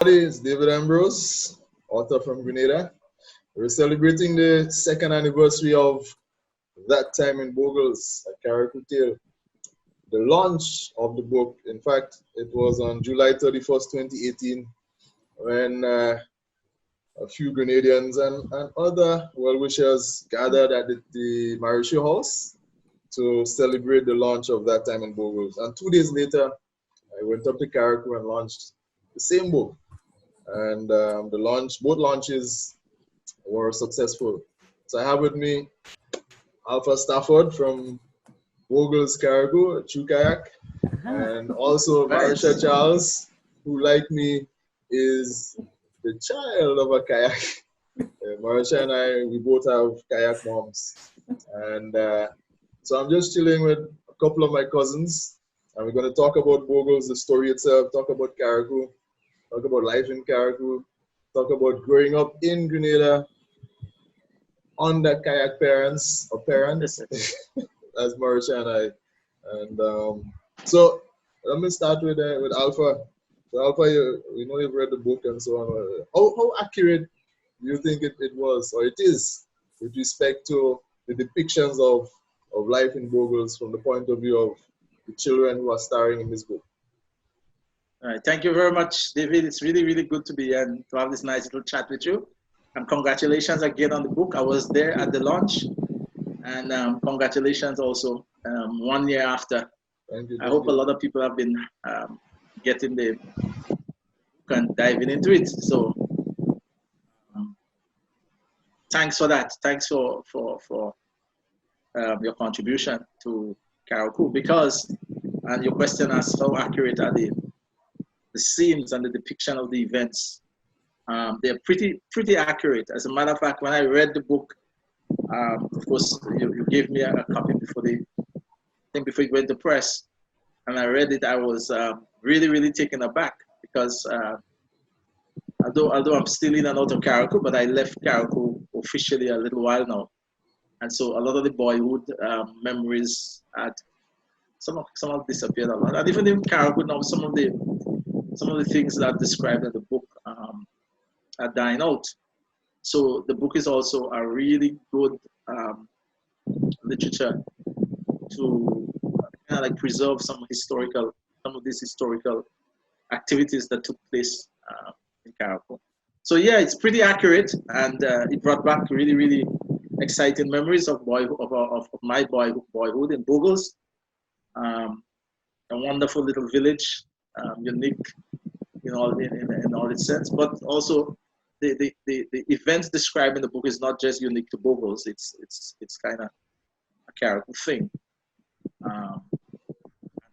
everybody, it's David Ambrose, author from Grenada. We're celebrating the second anniversary of That Time in Bogles, a Carriacou tale. The launch of the book, in fact, it was on July 31st, 2018, when a few Grenadians and other well-wishers gathered at the Marisha House to celebrate the launch of That Time in Bogles. And 2 days later, I went up to Carriacou and launched the same book. And both launches were successful. So I have with me Alpha Stafford from Bogles, Carriacou, True Kayak, and also Marisha Charles, who, like me, is the child of a kayak. Marisha and I, we both have kayak moms. And so I'm just chilling with a couple of my cousins, and we're going to talk about Bogles, the story itself, talk about Carriacou, talk about life in Carriacou, talk about growing up in Grenada under kayak parents, as Marisha and I. And so let me start with Alpha. So Alpha, we know you've read the book and so on. How accurate do you think it was, or it is, with respect to the depictions of life in Bogles from the point of view of the children who are starring in this book? All right, thank you very much, David. It's really, really good to be and to have this nice little chat with you. And congratulations again on the book. I was there at the launch, and congratulations also 1 year after. Thank you. I hope a lot of people have been getting the book and diving into it. So thanks for that. Thanks for your contribution to Carriacou, because, and your question as how accurate are the scenes and the depiction of the events. They're pretty accurate. As a matter of fact, when I read the book, of course, you gave me a copy before it went to press, and I read it. I was really taken aback, because although I'm still in and out of Carriacou, but I left Carriacou officially a little while now, and so a lot of the boyhood memories had some have disappeared a lot, and even in Carriacou now, some of the things that are described in the book are dying out. So the book is also a really good literature to kind of like preserve some of these historical activities that took place in Carriacou. So yeah, it's pretty accurate, and it brought back really exciting memories of my boyhood in Bogles. A wonderful little village, unique in all its sense, but also the events described in the book is not just unique to Bogles. It's kind of a Carriacou thing.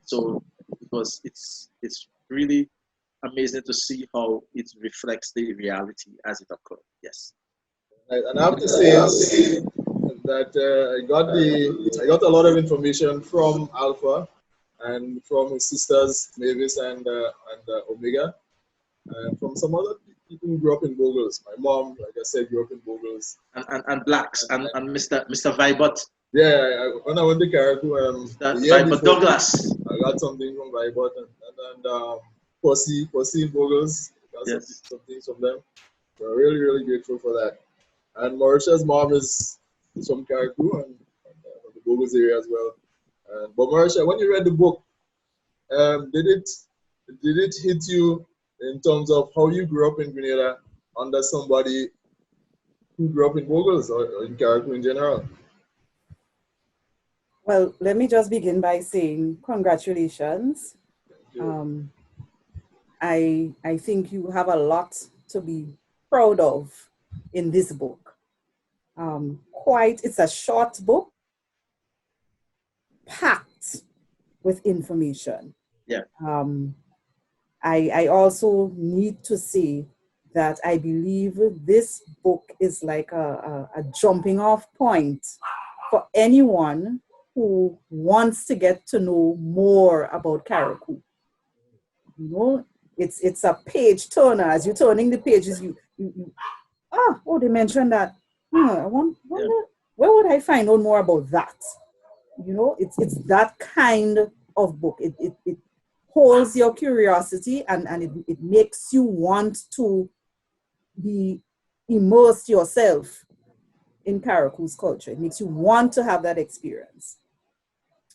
So because it's really amazing to see how it reflects the reality as it occurred. Yes. And I have to say that I got a lot of information from Alpha and from his sisters Mavis and Omega, and from some other people who grew up in Bogles. My mom, like I said, grew up in Bogles. And blacks and Mr. Vibot. Yeah, when I went to Carriacou, Vibot Douglas. I got something from Vibot and Pussy in Bogles. Got some things from them. So really grateful for that. And Marisha's mom is from Carriacou and the Bogles area as well. But Marisha, when you read the book, did it hit you in terms of how you grew up in Grenada under somebody who grew up in Bogles or in Carriacou in general? Well, let me just begin by saying congratulations. I think you have a lot to be proud of in this book. It's a short book, packed with information. Yeah. I also need to say that I believe this book is like a jumping off point for anyone who wants to get to know more about Carriacou. You know, it's a page turner. As you're turning the pages, they mentioned that. I wonder, where would I find out more about that? You know, it's that kind of book. It holds your curiosity, and it makes you want to be immersed yourself in Carriacou's culture. It makes you want to have that experience.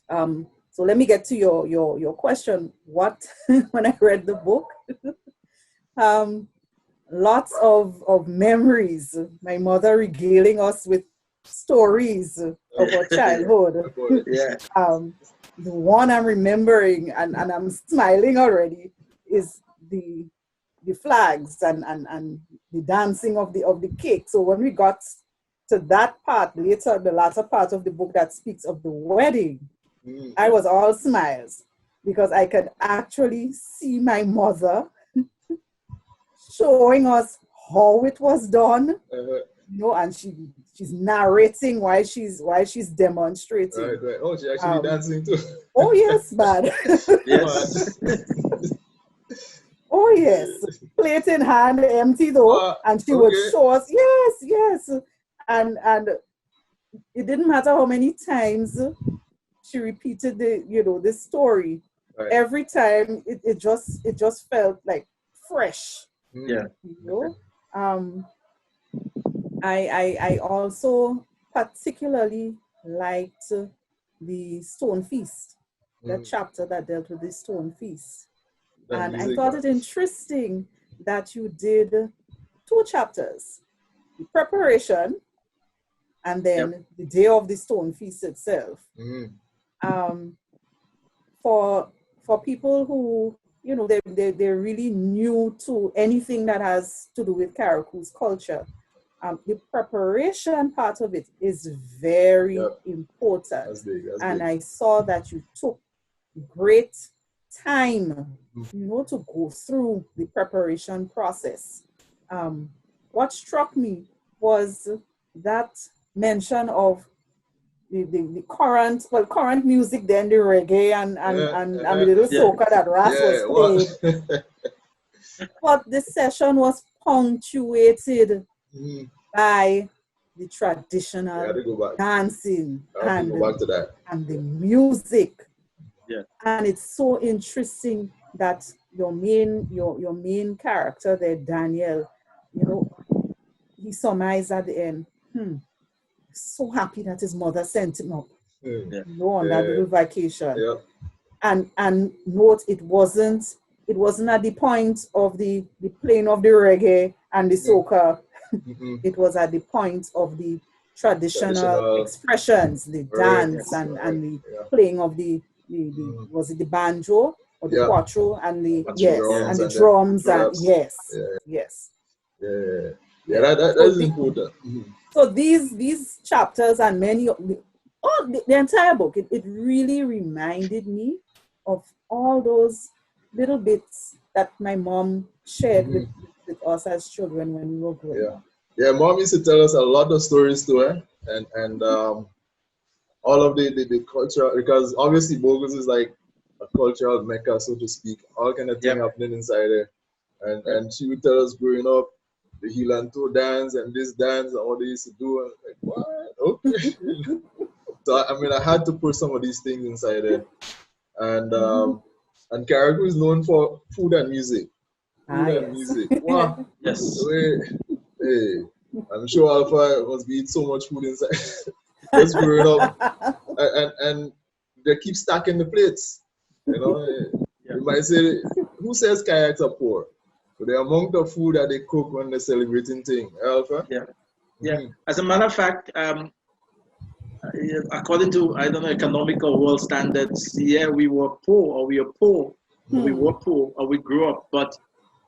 So let me get to your question. What, when I read the book, lots of memories. My mother regaling us with stories of our childhood. Yeah. The one I'm remembering, and I'm smiling already, is the flags and the dancing of the cake. So when we got to that part later, the latter part of the book that speaks of the wedding, I was all smiles because I could actually see my mother showing us how it was done, and she's narrating while she's demonstrating. Right. Oh, she actually dancing too. Oh yes, man. Yes. Oh yes, plate in hand, empty though, and she would show us. Yes, and it didn't matter how many times she repeated this story. Right. Every time it just felt like fresh. Yeah. I also particularly liked the Stone Feast, that chapter that dealt with the Stone Feast. And I thought it interesting that you did 2 chapters, the preparation and then the day of the Stone Feast itself. For people who, they're really new to anything that has to do with Carriacou's culture, the preparation part of it is very important. That's big. And I saw that you took great time, to go through the preparation process. What struck me was that mention of the current music, then the reggae and the little soca that Ras was playing. But the session was punctuated by the traditional dancing and the music. Yeah. And it's so interesting that your main character there, Daniel, he surmised at the end, so happy that his mother sent him up on that little vacation. And note, it wasn't at the point of the playing of the reggae and the soca. It was at the point of the traditional expressions, the dance and the playing of the was it the banjo or the quattro and the drums and yes. That is important. So these chapters and many the entire book, it really reminded me of all those little bits that my mom shared with us as children when we were growing up. Yeah, mom used to tell us a lot of stories too, and all of the culture, because obviously Bogles is like a cultural mecca, so to speak. All kind of thing happening inside there, and she would tell us growing up the heel and toe dance and this dance and all they used to do. And like, what? Okay. So I had to put some of these things inside there, and Carriacou is known for food and music. Music. Wow. Yes. Hey, I'm sure Alpha must be eating so much food inside. Just growing up, and they keep stacking the plates. You might say, who says kayaks are poor? But the amount of food that they cook when they're celebrating thing, Alpha. Yeah. As a matter of fact, according to economical world standards, we were poor, or we are poor, we were poor, or we grew up, but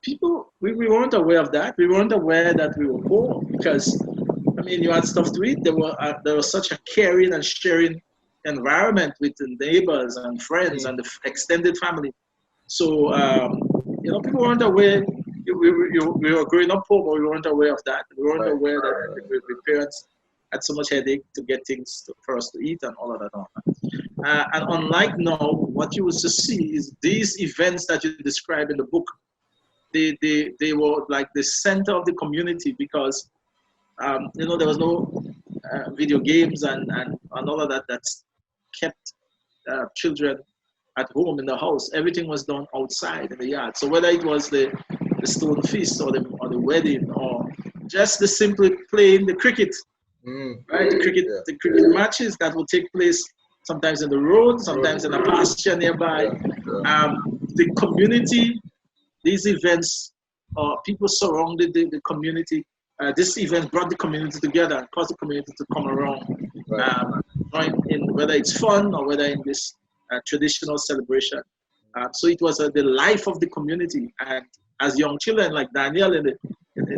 people, we weren't aware of that. We weren't aware that we were poor because, you had stuff to eat. There was such a caring and sharing environment with the neighbors and friends and the extended family. So, people weren't aware. We were growing up poor, but we weren't aware of that. We weren't aware that the parents had so much headache to get things for us to eat and all of that. And unlike now, what you would just see is these events that you describe in the book. They were like the center of the community because, there was no video games and all of that that's kept children at home in the house. Everything was done outside in the yard. So whether it was the stone feast or the wedding or just the simple playing the cricket, right? The cricket matches that will take place sometimes in the road, sometimes in a pasture nearby. The community, these events, people surrounded the community. This event brought the community together and caused the community to come around, in whether it's fun or whether in this traditional celebration. So it was the life of the community, and as young children like Daniel in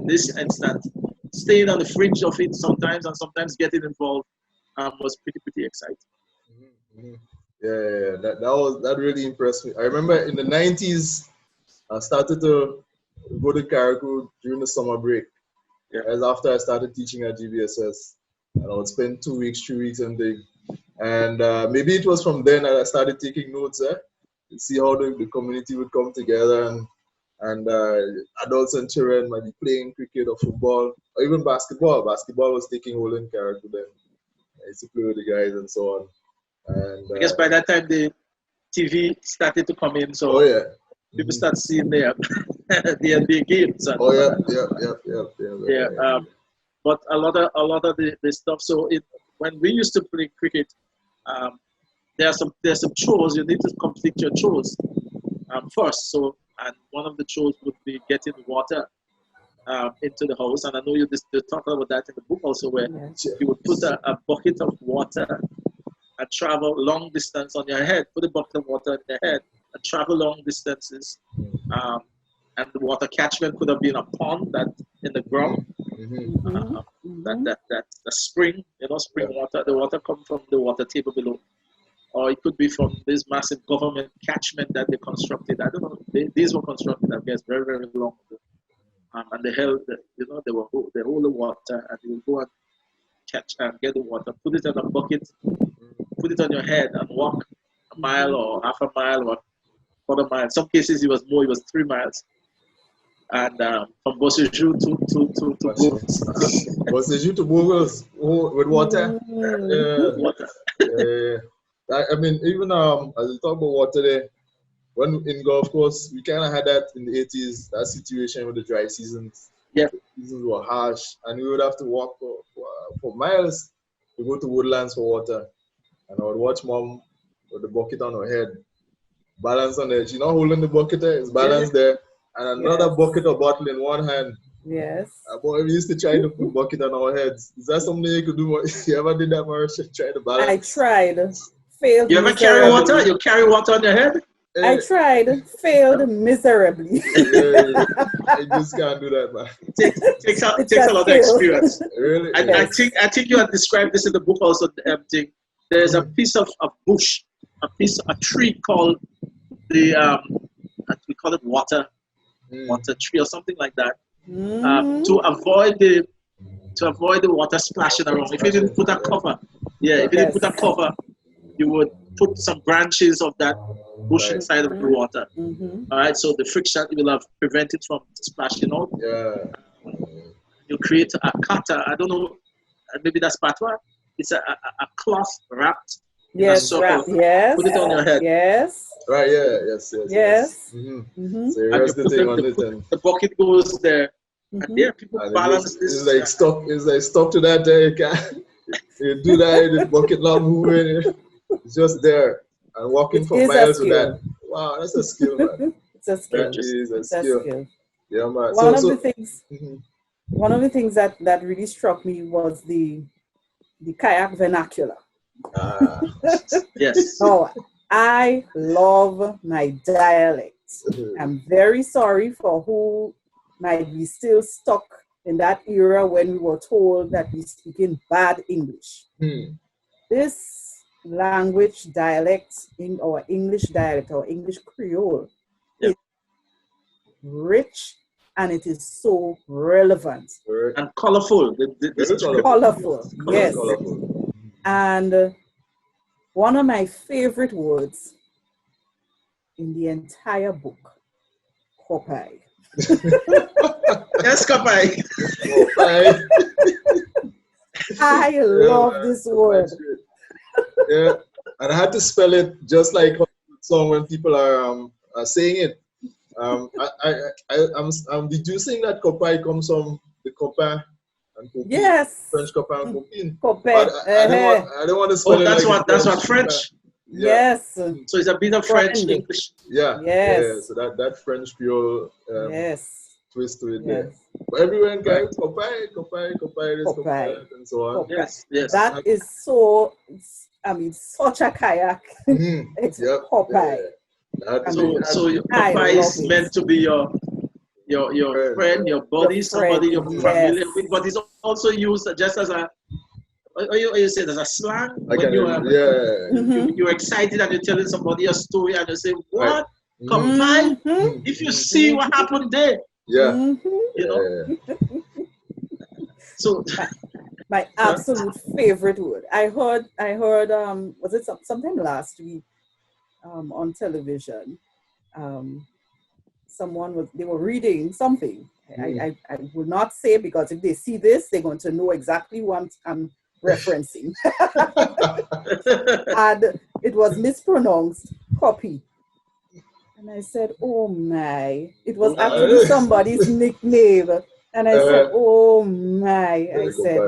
this instance, staying on the fringe of it sometimes and sometimes getting involved was pretty exciting. Yeah, that really impressed me. I remember in the 90s, I started to go to Carriacou during the summer break. Yeah. As after I started teaching at GBSS, and I would spend 2 weeks, 3 weeks and thing. And maybe it was from then that I started taking notes, to see how the community would come together, and adults and children might be playing cricket or football or even basketball. Basketball was taking hold in Carriacou then. I used to play with the guys and so on. And I guess by that time the TV started to come in, so people start seeing the NBA games. And but a lot of the stuff. So when we used to play cricket, there are some chores. You need to complete your chores first. So, and one of the chores would be getting water into the house. And I know you talk about that in the book also, where you would put a bucket of water and travel long distance on your head. Put a bucket of water on your head and travel long distances. And the water catchment could have been a pond that in the ground. That spring, spring water. The water comes from the water table below, or it could be from this massive government catchment that they constructed. I don't know. These were constructed, I guess, very very long ago. And they held, they hold the water, and you go and catch and get the water, put it in a bucket, put it on your head, and walk a mile or half a mile or quarter mile. In some cases, it was more. It was 3 miles. And from Bogles to Bogles. Bogles to Bogles with water. Water. I mean, even as we talk about water there, when in golf course, we kind of had that in the 80s, that situation with the dry seasons. Yeah. The seasons were harsh, and we would have to walk for miles to go to woodlands for water. And I would watch mom with the bucket on her head, balance on it. She's not holding the bucket there, it's balanced there. And another bucket or bottle in one hand. Yes. Boy, we used to try to put bucket on our heads. Is that something you could do? You ever did that, Marisha? Try to balance? I tried. Failed. You ever carry water? You carry water on your head? I tried. Failed miserably. I just can't do that, man. It takes a lot of experience. Really? I think you had described this in the book also. There's a piece of bush, a tree called we call it water tree or something like that, to avoid the water splashing around. If you didn't put a cover, you would put some branches of that bush inside of the water. All right, so the friction will have prevented from splashing out. You create a kata. I don't know, maybe that's patwa. It's a cloth wrapped. Yes, wrapped. Yes. Put it on your head. Yes. Right. Yeah. Yes. So you rest the thing on it, and the bucket goes there. And people balance this. It's like stuck to that there. You can't. You do that. The bucket not moving. It's just there and walking for miles with that. Wow, that's a skill, man. It's a skill. That is a skill. Yeah, man. One of the things that really struck me was the Kayak vernacular. Yes. Oh, I love my dialect. I'm very sorry for who might be still stuck in that era when we were told that we speak in bad English. This language dialect, in our English dialect, or English Creole, is rich, and it is so relevant. And colorful. Colorful, yes. And one of my favorite words in the entire book, Kopai. Yes, Kopai. I love this word. Yeah, and I had to spell it just like how you song when people are saying it. I'm deducing that copain comes from the copain and copine, Yes. French copain and copine. Copain. I don't want to spell Oh, it that's like what French. French. Yeah. Yes. So it's a bit of French, Friend. English. Yeah. Yes. Yeah. So that French Creole Yes. twist to it there. Yes. But everywhere in Right. Carriacou, copain, this Copain. and so on. Copain. Yes, yes. That is so, I mean, such a kayak. It's Yep. Popeye. That, So your I papa love is it. meant to be your friend, your buddy, somebody you're familiar yes. with, but it's also used just as a, you say, as a slang when you're excited and you're telling somebody a story and you say, what? Combine? If you see what happened there. Yeah. You know? So my absolute favorite word. I heard was it sometime last week on television, they were reading something. I will not say, because if they see this, they're going to know exactly what I'm referencing. And it was mispronounced copy. And I said, oh my, it was actually somebody's nickname. And I said, oh my, I said,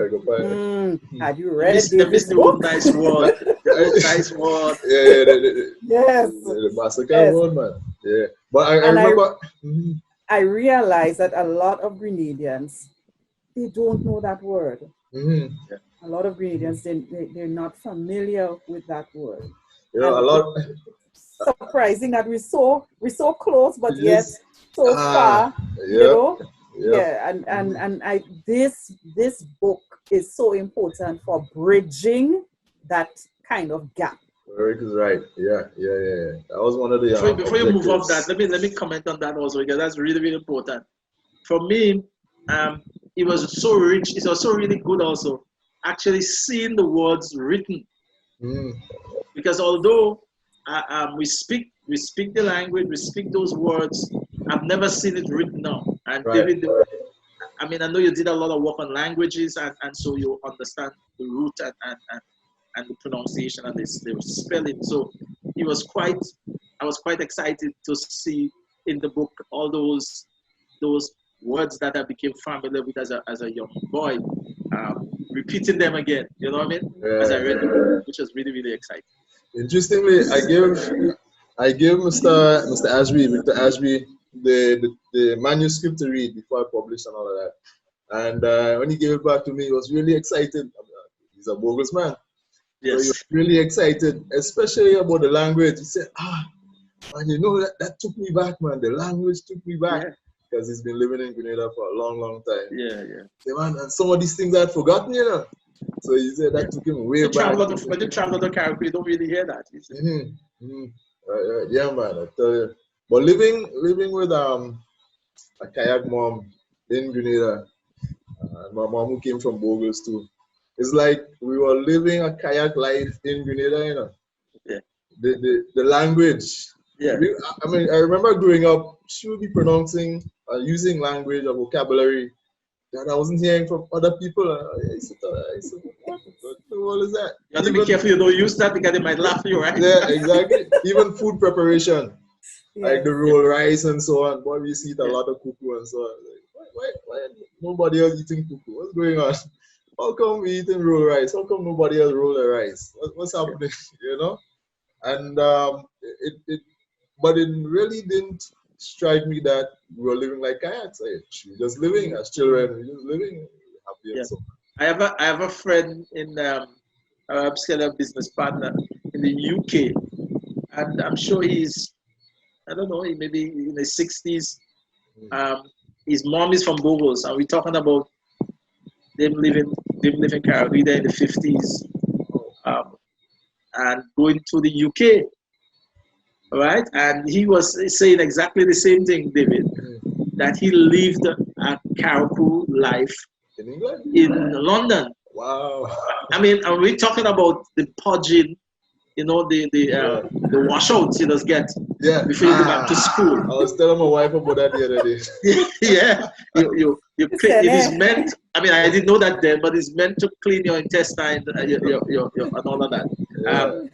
had you read David's book? Nice word. Nice word. Yes. The massacre word, man. Yeah. But I remember. I realized that a lot of Grenadians, they don't know that word. A lot of Grenadians, they're not familiar with that word. You know, a lot. Surprising that we're so close, but yet so far. You know. Yeah, and this book is so important for bridging that kind of gap. Eric is right. Yeah. That was one of the. Before you move off that, let me comment on that also, because that's really, really important. For me, it was so rich. It was so really good also, actually seeing the words written. Because although we speak the language, we speak those words, I've never seen it written down. And David, I mean, I know you did a lot of work on languages, and so you understand the root and the pronunciation and the spelling. So I was quite excited to see in the book all those words that I became familiar with as a young boy, repeating them again. You know what I mean? As I read the book, which was really, really exciting. Interestingly, I gave Mr. Ashby, Victor Ashby, the manuscript to read before I published and all of that. And when he gave it back to me, he was really excited. He's a Bogles man. Yes. So he was really excited, especially about the language. He said, man, you know, that took me back, man. The language took me back. Yeah. Because he's been living in Grenada for a long, long time. Yeah. Say, man, and some of these things I'd forgotten, you know. So he said that took him way back. When you travel to Carriacou, you don't really hear that. Yeah, man, I tell you. But living with a kayak mom in Grenada, my mom who came from Bogles too, it's like we were living a kayak life in Grenada, you know. Yeah. The language. Yeah. I mean, I remember growing up, she would be pronouncing, using language or vocabulary that I wasn't hearing from other people. I said, what the world is that? You have to be careful you don't use that, because they might laugh at you, right? Yeah, exactly. Even food preparation, like the roll rice and so on. Boy, we see it a lot of cuckoo and so on. Like, why nobody else eating cuckoo? What's going on? How come we eating roll rice? How come nobody else roll the rice? What's happening? You know? And but it really didn't strike me that we were living like kayaks. We were just living as children. We were just living happy and so on. I have a friend in a business partner in the UK, and I'm sure he's, I don't know, he maybe in his 60s. His mom is from Bogles, and we're talking about them living Carriacou there in the 50s, and going to the UK, right? And he was saying exactly the same thing, David, that he lived a Carriacou life in England, in London. Wow. I mean, are we talking about the pudging you know, the washouts you just get before you go back to school. I was telling my wife about that the other day. Yeah, you clean. It is meant. I mean, I didn't know that then, but it's meant to clean your intestine, your and all of that.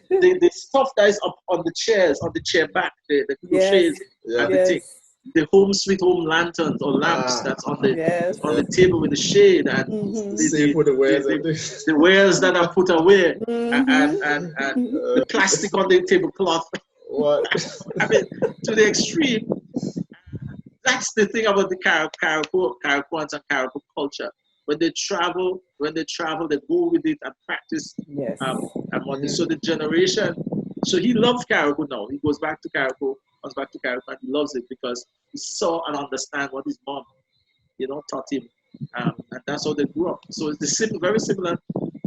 The stuff that is up on the chairs, on the chair back, the crochets and the home sweet home lanterns or lamps that's on the table with the shade and the wares that are put away and the plastic on the tablecloth. What? I mean, to the extreme. That's the thing about the Carriacouans and Carriacou culture. When they travel, they go with it and practice. Yes. So the generation. So he loves Carriacou now. He goes back to Carriacou, and he loves it because he saw and understand what his mom, taught him, and that's how they grew up. So it's very similar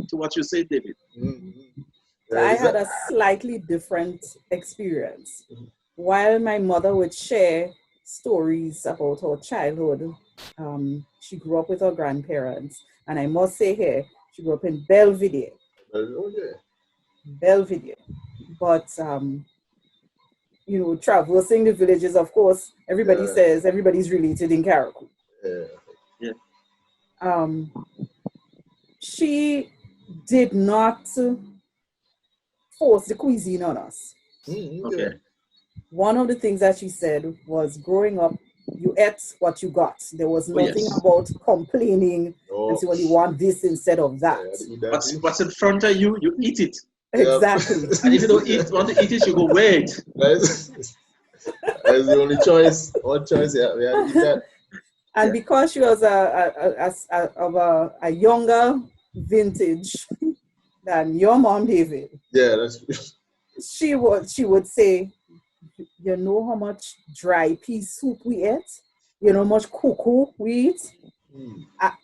to what you say, David. Mm-hmm. So I had a slightly different experience. While my mother would share stories about her childhood, she grew up with her grandparents, and I must say here, she grew up in Belvedere. Belvedere. But, traversing the villages, of course, everybody says everybody's related in Carriacou. She did not force the cuisine on us. Okay. One of the things that she said was, growing up, you ate what you got. There was nothing about complaining and say, well, you want this instead of that. What's in front of you, you eat it. Exactly. And if you don't want to eat it, you go wait. That's the only choice. One choice, we have to eat that. And because she was a younger vintage than your mom, David. Yeah, that's true. She would say, you know how much dry pea soup we eat? You know how much cuckoo we eat?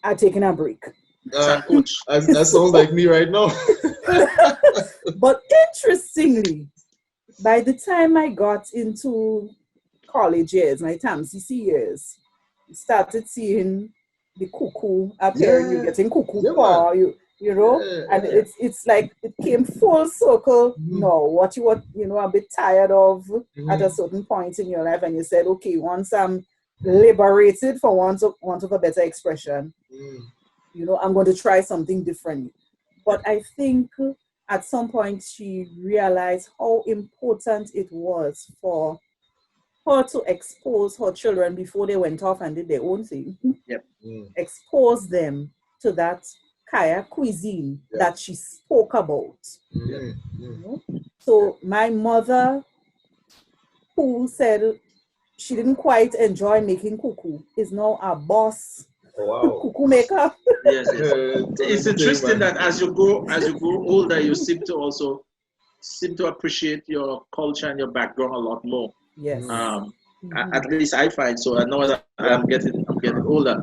I'm taking a break. That sounds like me right now. But interestingly, by the time I got into college years, my TAMCC years, you started seeing the cuckoo appearing. You're getting cuckoo paw, and it's like it came full circle. No, what you were a bit tired of at a certain point in your life, and you said, okay, once I'm liberated, for want of a better expression, I'm going to try something different. But I think at some point she realized how important it was for her to expose her children before they went off and did their own thing. Expose them to that Kayak cuisine that she spoke about. So my mother, who said she didn't quite enjoy making cuckoo, is now a boss cuckoo maker. Yes. It's interesting that as you grow older, you seem to appreciate your culture and your background a lot more. Yes. At least I find so. I know that I'm getting older.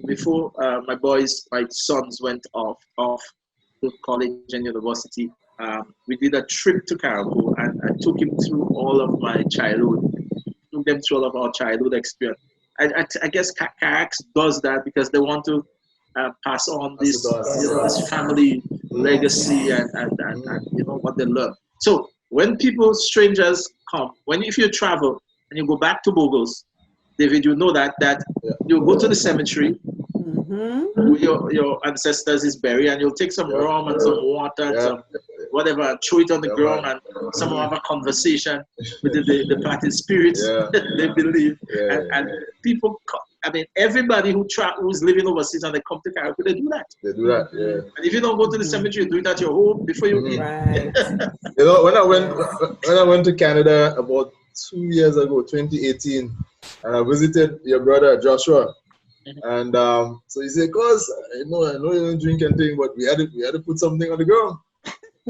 Before my sons went off to college and university, we did a trip to Carriacou, and I took him through all of my childhood. Took them through all of our childhood experience. I guess Kayak does that because they want to pass on this family legacy and what they learn. So when strangers come, if you travel and you go back to Bogles, David, you know that you go to the cemetery, your ancestors is buried, and you'll take some rum and some water and some whatever, and throw it on the ground, and someone have a conversation with the departed spirits, they believe. And people, everybody who's living overseas and they come to Carriacou, they do that. And if you don't go to the cemetery, do it at your home before you eat. Right. When I went to Canada about 2 years ago, 2018, and I visited your brother Joshua, and so he said, "Cause I know you don't drink anything, but we had to put something on the ground."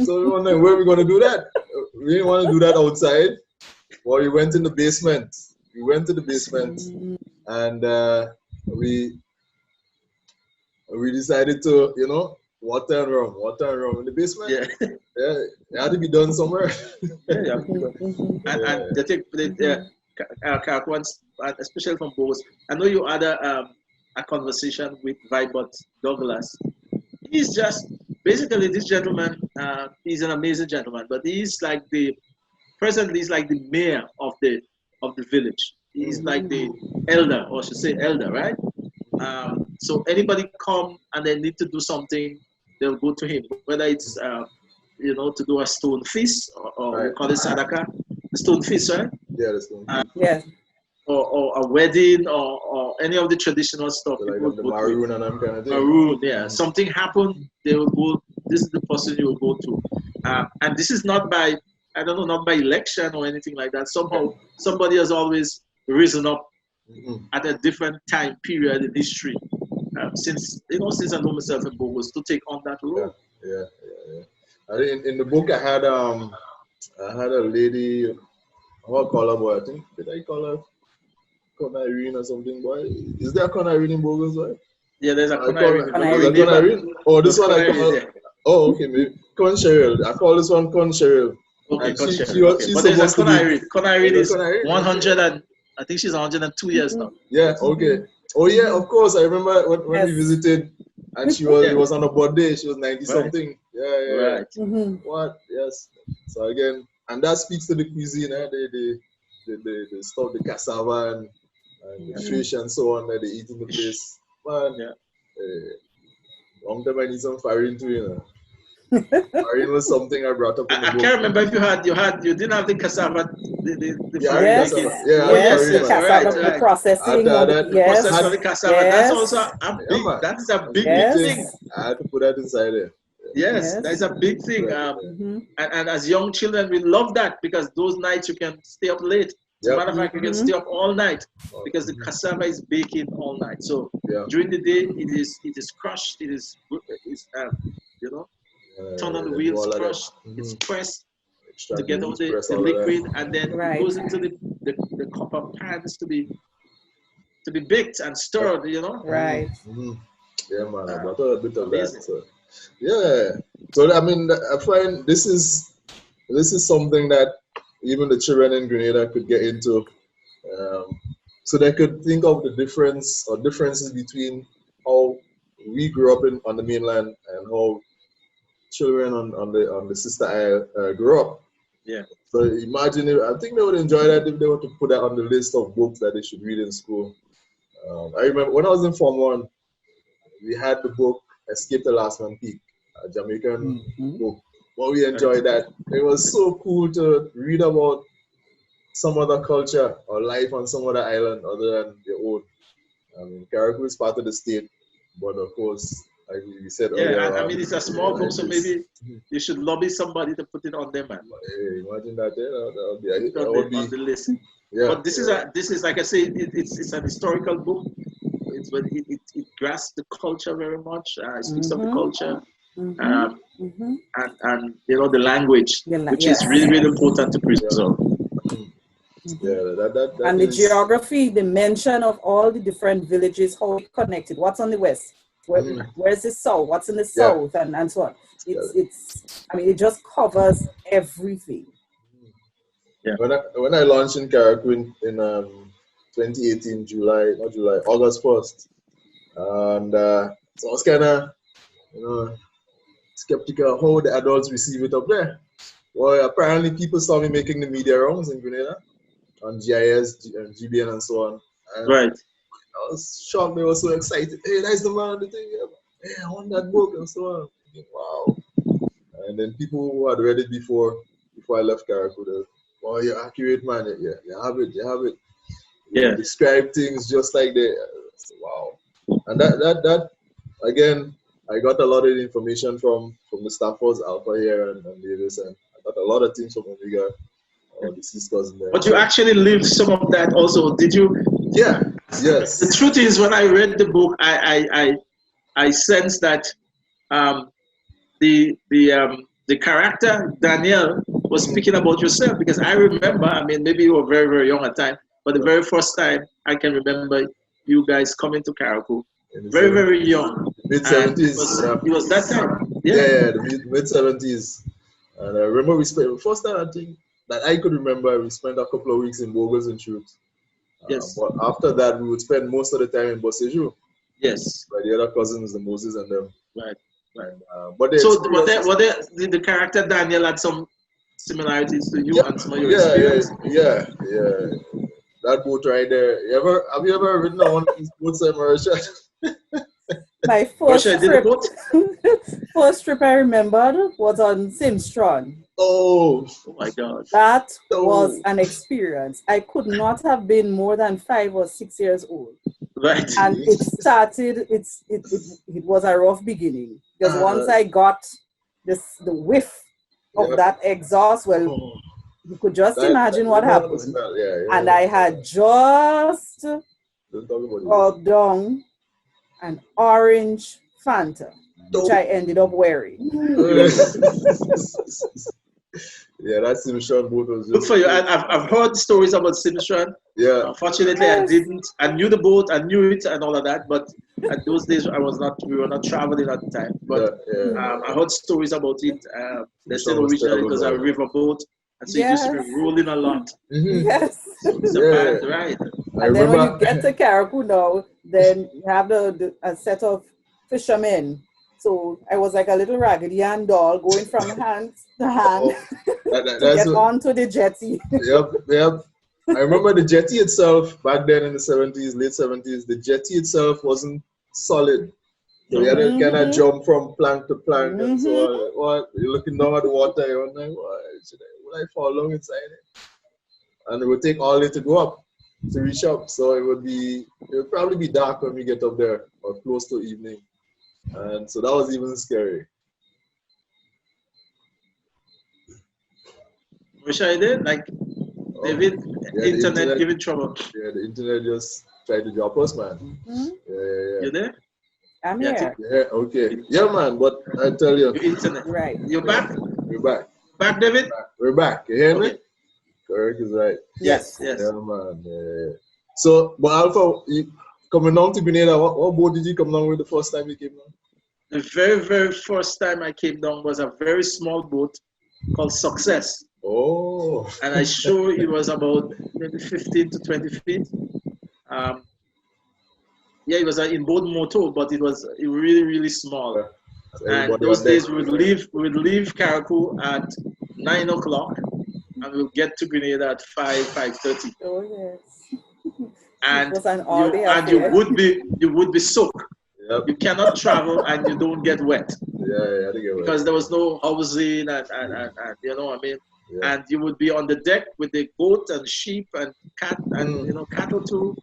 So we wondering where we're gonna do that. We didn't want to do that outside. Well, we went in the basement. We went to the basement, and we decided to, water and rum in the basement. It had to be done somewhere. And they take Carriacouans, especially from Bogles. I know you had a conversation with Vibert Douglas. He's just basically this gentleman, he's an amazing gentleman, but he's like presently he's like the mayor of the village. He's like the elder, or I should say elder, right? So anybody come and they need to do something, they'll go to him. Whether it's to do a stone feast or Right. we call it sadaka, the stone feast, right? Yeah, that's one. Yes. Or a wedding or any of the traditional stuff. So People like the go to maroon and them kind of thing. maroon, yeah. Something happened, they will go. This is the person you will go to, and this is not by not by election or anything like that. Somehow somebody has always risen up at a different time period in history. Since I know myself in Bogles to take on that role. Yeah. I think in the book I had a lady, how I call her, boy? I think did I call her Con Irene or something, boy? Is there a Con Irene in Bogles, boy? Yeah, there's a Con Con Irene. Irene. Oh, this one I Con call. Irene, Oh, okay, maybe Con Cheryl. I call this one Con Cheryl. Okay, And Con she's Cheryl. But there's a supposed to Con be. Irene. Con Irene is Con Irene, 100 and I think she's 102 years now. Yeah. Okay. Oh yeah, of course. I remember when we visited, and she was it was on her birthday. She was 90 something. Yeah. Right. What? Yes. So again, and that speaks to the cuisine. The stuff, the cassava and the fish and so on that they eat in the place. Man, long time I need some farine too, you know. Farine was something I brought up in the I book. can't remember if you didn't have the cassava, the Yes, farine. yes, the cassava, right. the processing, The yes, process of the cassava. yes. That's also that is a big Yes. thing. I had to put that inside there. Yes, that's a big thing. And as young children, we love that because those nights you can stay up late. As a matter of fact, you can stay up all night because the cassava is baking all night. So during the day, it is crushed. It's turn on the wheels, crushed. It's pressed to get out the liquid, and then it goes into the copper pans to be baked and stirred. Right. Yeah, man. I brought a bit of that. So. Yeah. So I mean, I find this is something that even the children in Grenada could get into, so they could think of the differences between how we grew up on the mainland and how children on the sister isle grew up. Yeah. So imagine I think they would enjoy that if they were to put that on the list of books that they should read in school. I remember when I was in Form 1, we had the book Escape the Last Man Peak, a Jamaican book. Well, we enjoyed that. It was so cool to read about some other culture or life on some other island other than your own. I mean, Carriacou is part of the state, but of course, like we said earlier. I mean, it's a small book, so maybe you should lobby somebody to put it on there, man. Hey, imagine that. That would be on the list. Yeah. But this is like I say, it's an historical book. It grasps the culture very much. It speaks of the culture. And the language, which is really, really important to preserve. And the geography, the mention of all the different villages, how it connected, what's on the west, where's the south, what's in the south, and so on. It just covers everything. Yeah. When I launched in Carriacou in 2018, August 1st, and so I was kind of, skeptical how the adults receive it up there. Well, apparently people saw me making the media rounds in Grenada on GIS, GBN, and so on. And right. I was shocked. They were so excited. Hey, that's the man. The thing. Hey, I want that book and so on. Wow. And then people who had read it before I left Carriacou, they're, "Oh, you're accurate, man. Yeah, you have it. You describe things just like they." Wow. And that again. I got a lot of information from the Stafford's Alpha here and Davis, and I got a lot of things from Omega, the sisters in there. But you actually lived some of that also, did you? Yeah. Yes. The truth is, when I read the book, I sensed that the character Danielle was speaking about yourself, because I remember, I mean, maybe you were very, very young at the time, but the very first time I can remember you guys coming to Carriacou. Very, very young. Mid-70s. It was that time. Yeah, the mid-70s. And I remember we spent, first time I think that I could remember, we spent a couple of weeks in Bogles and Truth. Yes. But after that, we would spend most of the time in Boseju. Yes. By the other cousins, the Moses and them. Right. Right. But the So experience did the character Daniel had some similarities to you yeah, and some of your yeah, experience? yeah. That boat right there. Have you ever ridden on one of these boats, Marisha? My Russia first did the trip, boat? first trip I remembered was on Simstron. Oh, Oh my God. That was no. an experience. I could not have been more than 5 or 6 years old. Right. And it started, it was a rough beginning. Because once I got the whiff of Yep. that exhaust, well, Oh, you could just that, imagine you what know the happened. smell. Yeah, And I had just Don't talk about gulped down an orange Fanta, which I ended up wearing. it. Yeah, that Simpson boat was Good just for you. I've heard stories about Simpson. yeah. Unfortunately, I Yes. didn't. I knew the boat, I knew it, and all of that. But at those days, we were not traveling at the time. But Yeah. I heard stories about it. They said Simpson was originally it terrible, was a man. river boat, and so it used to be Yes. rolling a lot. Mm-hmm. Yes. So it's a Yeah, bad ride. I And then when you remember. get to Carriacou now, then you have a set of fishermen. So I was like a little Raggedy Ann doll going from hand to hand Oh, to that's get what. onto the jetty. Yep. I remember the jetty itself back then in the 70s, late 70s. The jetty itself wasn't solid. So we had to kind of Mhm. jump from plank to plank and so Mhm. on. What? You're looking down at the water, you're like, what? Would I fall down inside it? And it would take all day to go up, to reach up. So it would probably be dark when we get up there or close to evening. And so that was even scary. Wish I did. Like David, Yeah, internet giving trouble. the internet just tried to drop us, man. Mhm. Yeah. You there? I'm Yeah, here. Yeah, okay. Yeah, man, but I tell you, your internet. Right. You're back? we're back. Back, David? We're back. You hear me? Okay. Correct is right. Yes. Yeah, man. Yeah. So, but Alpha, coming down to Grenada, what boat did you come down with the first time you came down? The very, very first time I came down was a very small boat called Success. Oh. And I sure it was about maybe 15 to 20 feet. Yeah, it was in boat motor, but it was really, really small. So And those days we would leave Carriacou at 9 o'clock and we'll get to Grenada at 5:30. Oh yes. And It was an all-day you affair. would be soaked. Yep. You cannot travel and you don't get wet. Yeah, I think it was. Because there was no housing and you know what I mean. Yeah. And you would be on the deck with the goat and sheep and cat and cattle too.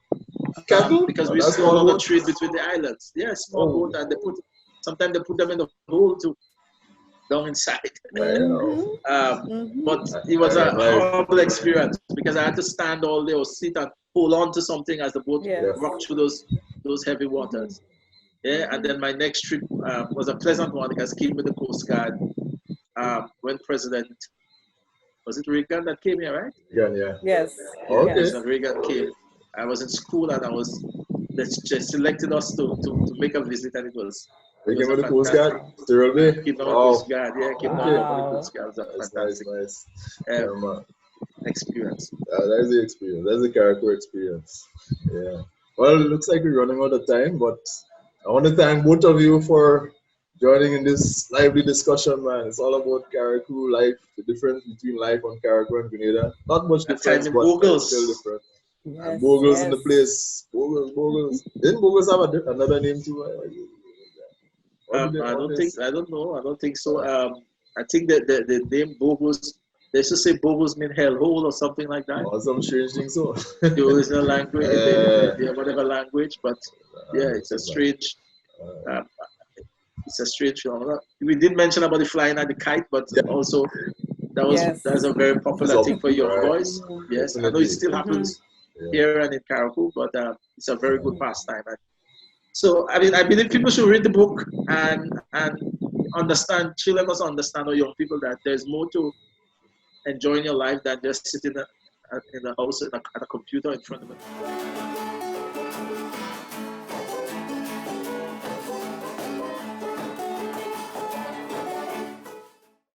Cattle? Because Oh, we that's used to do a small lot of boat? trade between the islands. Yeah, small Oh. boat, and sometimes they put them in the hole too, down inside. Mhm. But it was a Right. horrible experience because I had to stand all day or sit and hold on to something as the boat Yes. rocked through those heavy waters. Yeah, and then my next trip was a pleasant one because I came with the Coast Guard when was it Reagan that came here, right? Yeah. Yes. Yeah, Okay. President Reagan came. I was in school and they selected us to make a visit, and it was You came a with the Coast fantastic. Guard? Stirral Bay? Came down with Wow. Coast Guard, yeah, came down with Wow. Coast Guard. It was a That's fantastic nice. Yeah, man. experience. That is the experience. That's the Carriacou experience. Yeah. Well, it looks like we're running out of time, but I want to thank both of you for joining in this lively discussion, man. It's all about Carriacou life, the difference between life on Carriacou and Grenada. Not much That difference, time in but Bogles. still different. Yes. And Bogles in Yes. the place. Bogles. Didn't Bogles have another name too? I don't know. I don't think so. I think that the name Bogles, they used to say Bogles mean hellhole or something like that. Or some strange thing so. The original language, whatever language, but yeah, it's a strange. It's a strange phenomenon. We did mention about the flying at the kite, but also that's a very popular thing for young boys. Yes, I know it still happens here and in Carriacou, but it's a very good pastime. So I mean, I believe people should read the book and understand. Children must understand, or young people, that there's more to enjoying your life than just sitting in the house at a computer in front of it.